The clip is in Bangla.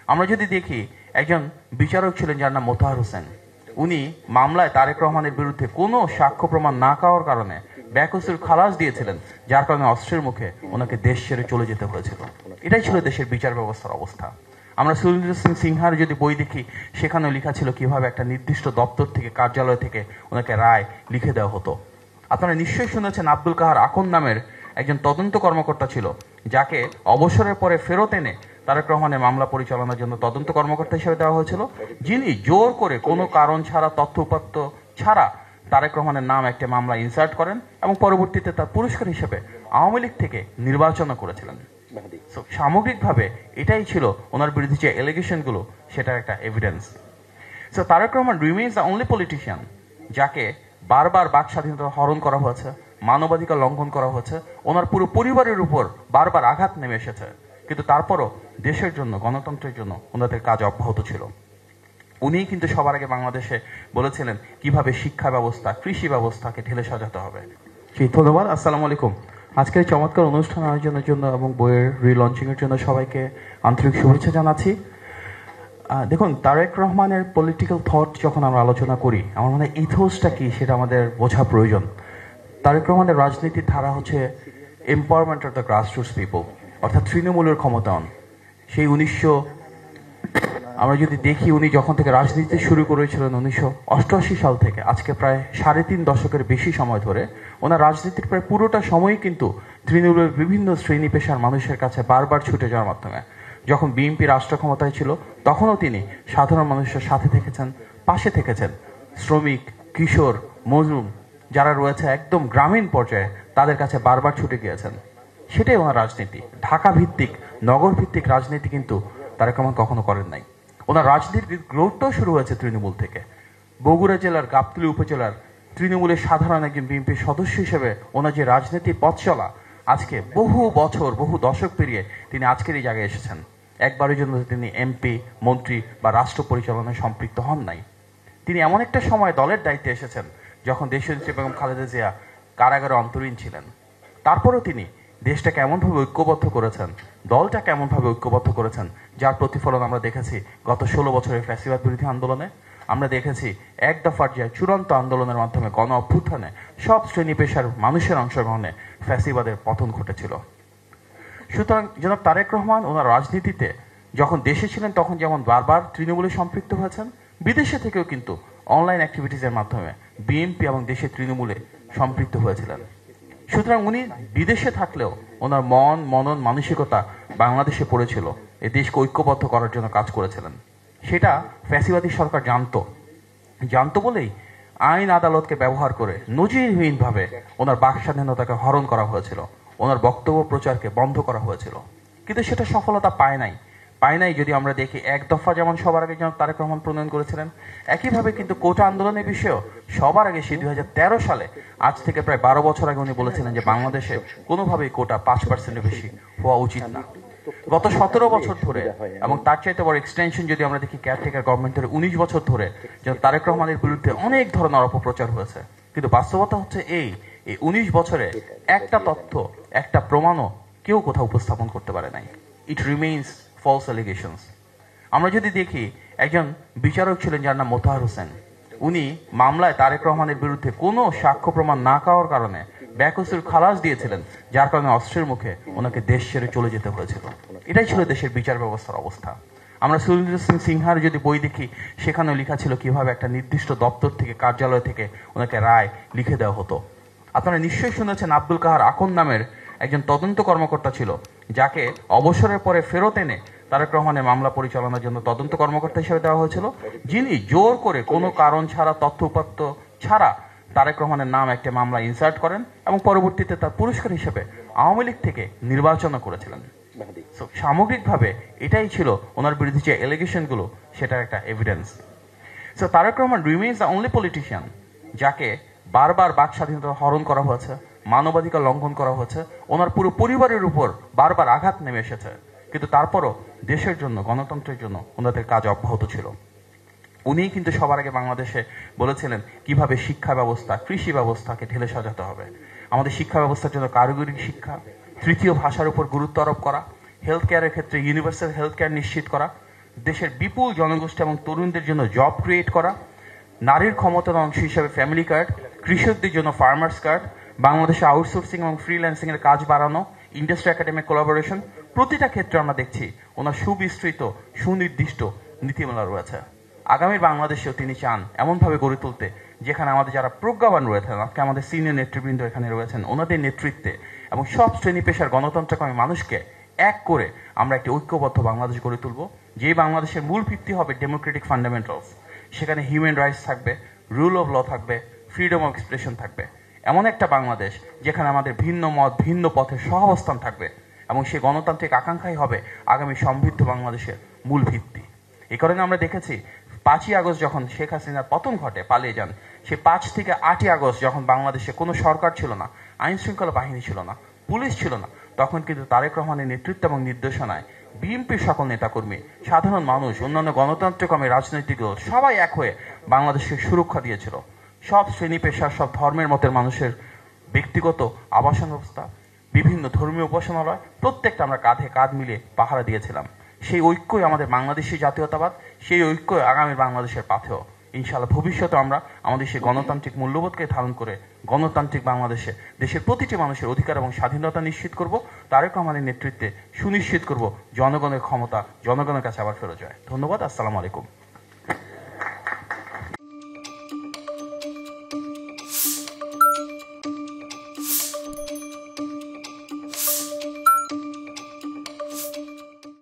আমরা যদি দেখি একজন বিচারক ছিলেন যার নাম মোতাহার হোসেন। উনি মামলায় তারেক রহমানের বিরুদ্ধে কোনো সাক্ষ্য প্রমাণ না পাওয়ার কারণে বেকসুর খালাস দিয়েছিলেন, যার কারণে অস্ত্রের মুখে ওনাকে দেশ ছেড়ে চলে যেতে হয়েছিল। এটাই ছিল দেশের বিচার ব্যবস্থার অবস্থা। আমরা সুরেন্দ্র সিং সিনহার যদি বই দেখি, সেখানেও লেখা ছিল কিভাবে একটা নির্দিষ্ট দপ্তর থেকে, কার্যালয় থেকে ওনাকে রায় লিখে দেওয়া হতো। আপনারা নিশ্চয়ই শুনেছেন আব্দুল কাহার আকন নামের একজন তদন্ত কর্মকর্তা ছিল, যাকে অবসরের পরে ফেরত এনে তারেক রহমানের মামলা পরিচালনার জন্য তদন্ত কর্মকর্তা হিসেবে দেওয়া হয়েছিল, যিনি জোর করে কোনো কারণ ছাড়া, তথ্য উপাত্ত ছাড়া তারেক রহমানের নাম একটা মামলা ইনসার্ট করেন এবং পরবর্তীতে তার পুরস্কার হিসেবে আওয়ামী লীগ থেকে নির্বাচনও করেছিলেন। সামগ্রিকভাবে এটাই ছিল ওনার বিরুদ্ধে যে এলিগেশনগুলো, সেটার একটা evidence. So Tarique Rahman remains the only politician যাকে বারবার বাক স্বাধীনতা হরণ করা হয়েছে, মানবাধিকার লঙ্ঘন করা হয়েছে, ওনার পুরো পরিবারের উপর বারবার আঘাত নেমে এসেছে, কিন্তু তারপরও দেশের জন্য, গণতন্ত্রের জন্য ওনাদের কাজ অব্যাহত ছিল। উনি কিন্তু সবার আগে বাংলাদেশে বলেছিলেন কিভাবে শিক্ষা ব্যবস্থা, কৃষি ব্যবস্থাকে ঢেলে সাজাতে হবে। ধন্যবাদ। আসসালামু আলাইকুম। আজকের চমৎকার অনুষ্ঠান আয়োজনের জন্য এবং বইয়ের রিলঞ্চিং এর জন্য সবাইকে আন্তরিক শুভেচ্ছা জানাচ্ছি। দেখুন, তারেক রহমানের পলিটিক্যাল থট যখন আমরা আলোচনা করি, আমার মনে হয় ইথোসটা কি সেটা আমাদের বোঝা প্রয়োজন। তারেক রহমানের রাজনীতির ধারা হচ্ছে empowerment of the grassroots people, অর্থাৎ তৃণমূলের ক্ষমতায়ন। সেই আমরা যদি দেখি, উনি যখন থেকে রাজনীতি শুরু করেছিলেন 1988 সাল থেকে আজকে প্রায় 3.5 দশকের বেশি সময় ধরে, ওনার রাজনীতির প্রায় পুরোটা সময়ই কিন্তু তৃণমূলের বিভিন্ন শ্রেণী পেশার মানুষের কাছে বারবার ছুটে যাওয়ার মাধ্যমে। যখন বিএনপি রাষ্ট্র ক্ষমতায় ছিল, তখনও তিনি সাধারণ মানুষের সাথে থেকেছেন, পাশে থেকেছেন। শ্রমিক, কিশোর, মজুম যারা রয়েছে একদম গ্রামীণ পর্যায়ে, তাদের কাছে বারবার ছুটে গিয়েছেন। সেটাই ওনার রাজনীতি। ঢাকা ভিত্তিক, নগর ভিত্তিক রাজনীতি কিন্তু তারেক রহমান কখনো করেন নাই। ওনার রাজনীতির গ্রোথটাও শুরু হয়েছে তৃণমূল থেকে। বগুড়া জেলার গাবতলী উপজেলার তৃণমূলের সাধারণ একজন বিএনপির সদস্য হিসেবে ওনার যে রাজনীতির পথ চলা, আজকে বহু বছর, বহু দশক পেরিয়ে তিনি আজকের এই জায়গায় এসেছেন। একবারের জন্য তিনি এমপি, মন্ত্রী বা রাষ্ট্র পরিচালনায় সম্পৃক্ত হন নাই। তিনি এমন একটা সময় দলের দায়িত্বে এসেছেন যখন দেশনেত্রী বেগম খালেদা জিয়া কারাগারে অন্তরীণ ছিলেন। তারপরেও তিনি দেশটাকে এমনভাবে ঐক্যবদ্ধ করেছেন, দলটাকে এমনভাবে ঐক্যবদ্ধ করেছেন, যার প্রতিফলন আমরা দেখেছি গত 16 বছরের ফ্যাসিবাদ বিরোধী আন্দোলনে। আমরা দেখেছি এক দফার যে চূড়ান্ত আন্দোলনের মাধ্যমে, গণ অভ্যুত্থানে সব শ্রেণী পেশার মানুষের অংশগ্রহণে ফ্যাসিবাদের পতন ঘটেছিল। সুতরাং জনাব তারেক রহমান ওনার রাজনীতিতে যখন দেশে ছিলেন, তখন যেমন বারবার তৃণমূলে সম্পৃক্ত হয়েছেন, বিদেশে থেকেও কিন্তু অনলাইন অ্যাক্টিভিটিসের মাধ্যমে বিএনপি এবং দেশের তৃণমূলে সম্পৃক্ত হয়েছিলেন। সুতরাং উনি বিদেশে থাকলেও ওনার মন, মনন, মানসিকতা বাংলাদেশে পড়েছিল, এই দেশকে ঐক্যবদ্ধ করার জন্য কাজ করেছিলেন। সেটা ফ্যাসিবাদী সরকার জানতো বলেই আইন আদালতকে ব্যবহার করে নজিরবিহীনভাবে ওনার বাক স্বাধীনতাকে হরণ করা হয়েছিল, ওনার বক্তব্য প্রচারকে বন্ধ করা হয়েছিল। কিন্তু সেটা সফলতা পায় নাই। যদি আমরা দেখি, এক দফা যেমন সবার আগে যেমন তারেক রহমান প্রণয়ন করেছিলেন, একইভাবে কিন্তু কোটা আন্দোলনের বিষয়েও সবার আগে সেই 2013 সালে, আজ থেকে প্রায় 12 বছর আগে উনি বলেছিলেন যে বাংলাদেশে কোনোভাবেই কোটা 5%-এর বেশি হওয়া উচিত না। গত 17 বছর ধরে, এবং তার চাইতে বড় এক্সটেনশন যদি আমরা দেখি, কেয়ারটেকার গভর্নমেন্টের 19 বছর ধরে যেন তারেক রহমানের বিরুদ্ধে অনেক ধরনের অপপ্রচার হয়েছে। কিন্তু বাস্তবতা হচ্ছে এই 19 বছরে একটা তথ্য, একটা প্রমাণও কেউ কোথাও উপস্থাপন করতে পারে নাই। ইট রিমেইনস ফলস অ্যালিগেশনস। আমরা যদি দেখি, একজন বিচারক ছিলেন যার নাম মোতাহার হোসেন। উনি মামলায় তারেক রহমানের বিরুদ্ধে কোনো সাক্ষ্য প্রমাণ না পাওয়ার কারণে বেকসুর খালাস দিয়েছিলেন, যার কারণে অস্ত্রের মুখে ওনাকে দেশ ছেড়ে চলে যেতে হয়েছিল। এটাই ছিল দেশের বিচার ব্যবস্থার অবস্থা। আমরা সুরেন্দ্র সিং সিনহার যদি বই দেখি, সেখানেও লেখা ছিল কিভাবে একটা নির্দিষ্ট দপ্তর থেকে, কার্যালয় থেকে ওনাকে রায় লিখে দেওয়া হতো। আপনারা নিশ্চয়ই শুনেছেন আব্দুল কাহার আকন নামের একজন তদন্ত কর্মকর্তা ছিল, যাকে অবসরের পরে ফেরত এনে তারেক রহমানের মামলা পরিচালনার জন্য তদন্ত কর্মকর্তা হিসেবে দেওয়া হয়েছিল, যিনি জোর করে কোনো কারণ ছাড়া, তথ্য উপাত্ত ছাড়া তারেক রহমানের নাম একটা মামলা ইনসার্ট করেন এবং পরবর্তীতে তার পুরস্কার হিসেবে আওয়ামী লীগ থেকে নির্বাচনও করেছিলেন। সামগ্রিকভাবে এটাই ছিল ওনার বিরুদ্ধে যে এলিগেশনগুলো, সেটার একটা evidence. So Tarique Rahman remains the only politician যাকে বারবার বাক স্বাধীনতা হরণ করা হয়েছে, মানবাধিকার লঙ্ঘন করা হয়েছে, ওনার পুরো পরিবারের উপর বারবার আঘাত নেমে এসেছে, কিন্তু তারপরও দেশের জন্য, গণতন্ত্রের জন্য ওনাদের কাজ অব্যাহত ছিল। উনি কিন্তু সবার আগে বাংলাদেশে বলেছিলেন কিভাবে শিক্ষা ব্যবস্থা, কৃষি ব্যবস্থাকে ঢেলে সাজাতে হবে। আমাদের শিক্ষা ব্যবস্থার জন্য কারিগরি শিক্ষা, তৃতীয় ভাষার উপর গুরুত্ব আরোপ করা, হেলথ কেয়ারের ক্ষেত্রে ইউনিভার্সাল হেলথ কেয়ার নিশ্চিত করা, দেশের বিপুল জনগোষ্ঠী এবং তরুণদের জন্য জব ক্রিয়েট করা, নারীর ক্ষমতার অংশ হিসাবে ফ্যামিলি কার্ড, কৃষকদের জন্য ফার্মার্স কার্ড, বাংলাদেশে আউটসোর্সিং এবং ফ্রিল্যান্সিং এর কাজ বাড়ানো, ইন্ডাস্ট্রি একাডেমিক কোলাবোরেশন, প্রতিটা ক্ষেত্রে আমরা দেখছি ওনার সুবিস্তৃত সুনির্দিষ্ট নীতিমালা রয়েছে। আগামীর বাংলাদেশেও তিনি চান এমনভাবে গড়ে তুলতে যেখানে আমাদের যারা প্রজ্ঞাবান রয়েছেন, আজকে আমাদের সিনিয়র নেতৃবৃন্দ এখানে রয়েছেন, ওনাদের নেতৃত্বে এবং সব শ্রেণী পেশার গণতন্ত্রকামী মানুষকে এক করে আমরা একটি ঐক্যবদ্ধ বাংলাদেশ গড়ে তুলব, যেই বাংলাদেশের মূল ভিত্তি হবে ডেমোক্রেটিক ফান্ডামেন্টালস। সেখানে হিউম্যান রাইটস থাকবে, রুল অফ ল থাকবে, ফ্রিডম অফ এক্সপ্রেশন থাকবে। এমন একটা বাংলাদেশ যেখানে আমাদের ভিন্ন মত ভিন্ন পথের সহাবস্থান থাকবে এবং সেই গণতান্ত্রিক আকাঙ্ক্ষাই হবে আগামী সমৃদ্ধ বাংলাদেশের মূল ভিত্তি। এই কারণে আমরা দেখেছি 5ই আগস্ট যখন শেখ হাসিনার পতন ঘটে, পালিয়ে যান, সেই 5 থেকে 8ই আগস্ট যখন বাংলাদেশে কোনো সরকার ছিল না, আইন শৃঙ্খলা বাহিনী ছিল না, পুলিশ ছিল না, তখন কিন্তু তারেক রহমানের নেতৃত্ব এবং নির্দেশনায় বিএনপির সকল নেতাকর্মী, সাধারণ মানুষ, অন্যান্য গণতন্ত্রকামী রাজনৈতিক দল সবাই এক হয়ে বাংলাদেশকে সুরক্ষা দিয়েছিল। সব শ্রেণী পেশার, সব ধর্মের মতের মানুষের ব্যক্তিগত আবাসন ব্যবস্থা, বিভিন্ন ধর্মীয় উপাসনালয়, প্রত্যেকটা আমরা কাঁধে কাঁধ মিলিয়ে পাহারা দিয়েছিলাম। সেই ঐক্যই আমাদের বাংলাদেশি জাতীয়তাবাদ, সেই ঐক্যই আগামী বাংলাদেশের পাথেয়। ইনশাআল্লাহ ভবিষ্যতে আমরা আমাদের সেই গণতান্ত্রিক মূল্যবোধকে ধারণ করে গণতান্ত্রিক বাংলাদেশে দেশের প্রতিটি মানুষের অধিকার এবং স্বাধীনতা নিশ্চিত করব। তারেক রহমানের নেতৃত্বে সুনিশ্চিত করব জনগণের ক্ষমতা জনগণের কাছে আবার ফেরত যায়। ধন্যবাদ। আসসালামু আলাইকুম।